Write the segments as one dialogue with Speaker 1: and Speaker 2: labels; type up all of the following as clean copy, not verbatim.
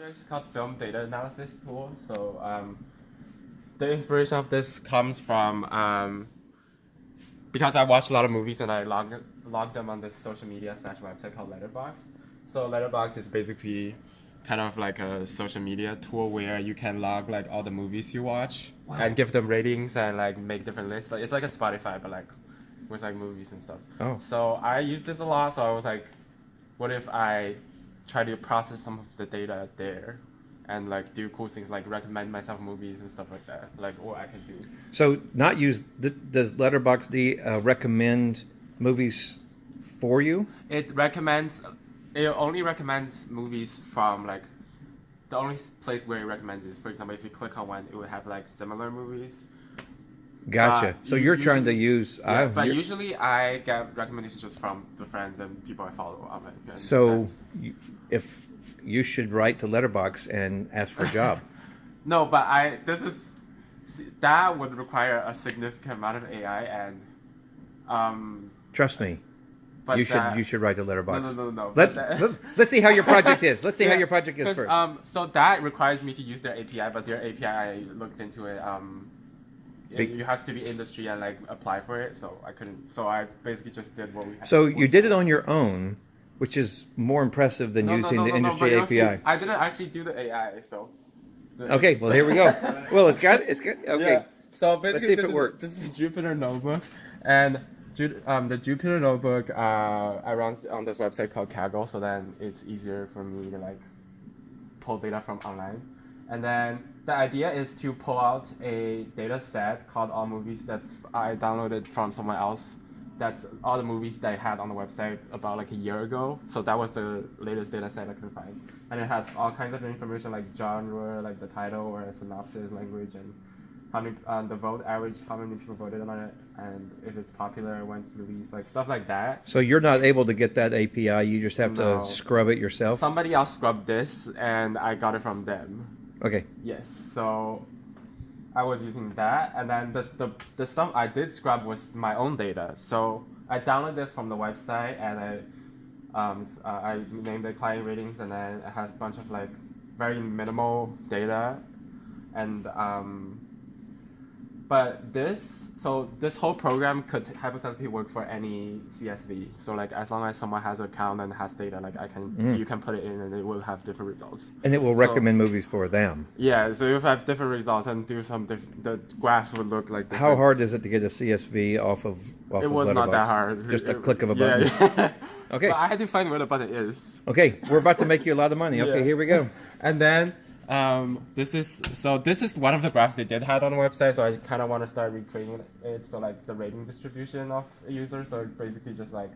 Speaker 1: project is called Film Data Analysis Tool. So the inspiration of this comes from because I watch a lot of movies and I log them on this social media / website called Letterboxd. So Letterboxd is basically kind of like a social media tool where you can log like all the movies you watch and give them ratings and like make different lists. Like it's like a Spotify but like with like movies and stuff.
Speaker 2: Oh.
Speaker 1: So I use this a lot. So I was like, what if I try to process some of the data there and like do cool things like recommend myself movies and stuff like that, like what I can do.
Speaker 2: So not use, does Letterboxd recommend movies for you?
Speaker 1: It only recommends movies from like, the only place where it recommends is, for example, if you click on one, it would have like similar movies.
Speaker 2: Gotcha. So you're trying to use...
Speaker 1: Yeah, but usually I get recommendations just from the friends and people I follow on it.
Speaker 2: So if you should write to Letterboxd and ask for a job.
Speaker 1: No, but that would require a significant amount of AI and...
Speaker 2: Trust me.
Speaker 1: But
Speaker 2: you should write to Letterboxd.
Speaker 1: No.
Speaker 2: Let's see how your project is. Let's see how your project is first.
Speaker 1: So that requires me to use their API, but their API, I looked into it. You have to be industry and like apply for it, so I couldn't. So I basically just did what we had.
Speaker 2: So you did it on your own, which is more impressive than using the industry API.
Speaker 1: See, I didn't actually do the AI, so.
Speaker 2: Okay, well here we go. Well, it's good. Okay.
Speaker 1: Yeah. So basically,
Speaker 2: let's see if it worked.
Speaker 1: This is Jupyter Notebook, and the Jupyter Notebook I run on this website called Kaggle, so then it's easier for me to like pull data from online. And then the idea is to pull out a data set called All Movies I downloaded from someone else. That's all the movies that I had on the website about like a year ago. So that was the latest data set I could find. And it has all kinds of information like genre, like the title or a synopsis, language, and how many the vote average, how many people voted on it, and if it's popular, when it's released, like stuff like that.
Speaker 2: So you're not able to get that API. You just have to scrub it yourself.
Speaker 1: Somebody else scrubbed this, and I got it from them.
Speaker 2: Okay.
Speaker 1: Yes, so I was using that, and then the stuff I did scrub was my own data. So I downloaded this from the website, and I named it client ratings, and then it has a bunch of like very minimal data, and but this whole program could hypothetically work for any CSV. So like as long as someone has an account and has data, like you can put it in and it will have different results.
Speaker 2: And it will recommend movies for them.
Speaker 1: Yeah, so you have different results and do some the graphs would look like different.
Speaker 2: How hard is it to get a CSV off of
Speaker 1: It was not that hard.
Speaker 2: Just a click of a button.
Speaker 1: Yeah.
Speaker 2: Okay.
Speaker 1: But I had to find where the button is.
Speaker 2: Okay, we're about to make you a lot of money. Okay, here we go.
Speaker 1: And then this is one of the graphs they did have on the website, so I kind of want to start recreating it. So like the rating distribution of a user, so basically just like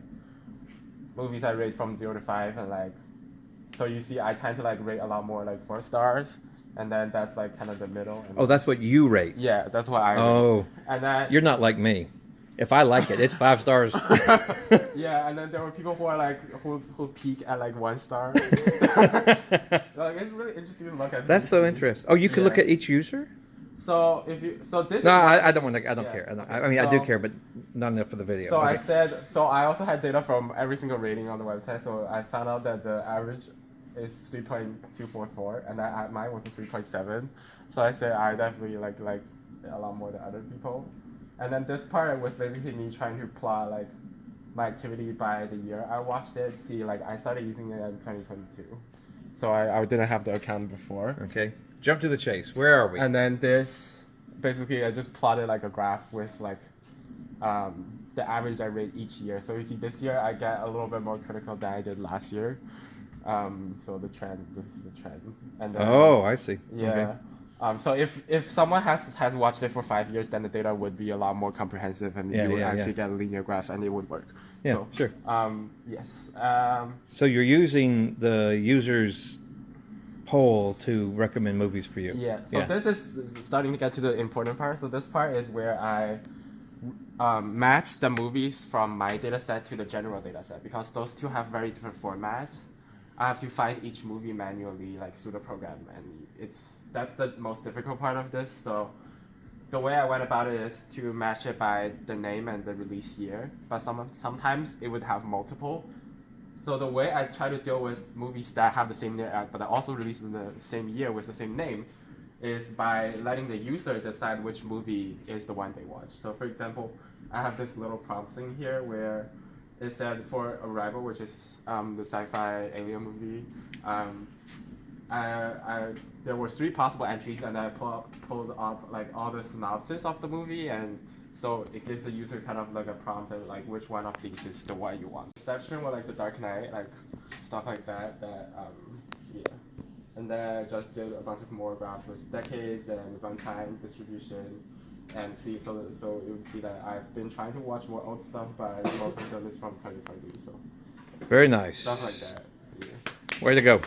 Speaker 1: movies I rate from 0 to 5, and like, so you see I tend to like rate a lot more like 4 stars, and then that's like kind of the middle. And
Speaker 2: that's what you rate.
Speaker 1: Yeah, that's what I rate. And then
Speaker 2: you're not like me. If I like it, it's 5 stars.
Speaker 1: Yeah, and then there were people who are like who peak at like 1 star. Like it's really interesting to look at.
Speaker 2: That's so interesting. Oh, you can look at each user.
Speaker 1: So this.
Speaker 2: No, I don't want to. I don't care. I mean, I do care, but not enough for the video.
Speaker 1: So I also had data from every single rating on the website. So I found out that the average is 3.244, and mine was a 3.7. So I said I definitely like a lot more than other people. And then this part was basically me trying to plot like my activity by the year I watched it. See, like I started using it in 2022, so I didn't have the account before.
Speaker 2: Okay, jump to the chase. Where are we?
Speaker 1: And then this, basically, I just plotted like a graph with like the average I rate each year. So you see, this year I get a little bit more critical than I did last year. So the trend. This is the trend. And then,
Speaker 2: I see.
Speaker 1: Yeah.
Speaker 2: Okay.
Speaker 1: So if someone has watched it for 5 years, then the data would be a lot more comprehensive, and you would actually get a linear graph, and it would work.
Speaker 2: Yeah,
Speaker 1: so,
Speaker 2: sure.
Speaker 1: Yes.
Speaker 2: So you're using the user's poll to recommend movies for you.
Speaker 1: Yeah. So this is starting to get to the important part. So this part is where I match the movies from my data set to the general data set, because those two have very different formats. I have to find each movie manually, like through the program, and that's the most difficult part of this. So the way I went about it is to match it by the name and the release year, but sometimes it would have multiple. So the way I try to deal with movies that have the same name, but are also released in the same year with the same name, is by letting the user decide which movie is the one they watch. So for example, I have this little prompt thing here where it said for Arrival, which is the sci-fi alien movie. There were 3 possible entries, and I pulled up like all the synopsis of the movie, and so it gives the user kind of like a prompt of like which one of these is the one you want. Exception or like the Dark Knight, like stuff like that. Yeah. And then I just did a bunch of more graphs with decades and runtime distribution, and see so you would see that I've been trying to watch more old stuff, but most of them is from 2020. So
Speaker 2: Very nice.
Speaker 1: stuff like that. Yeah.
Speaker 2: Way to go.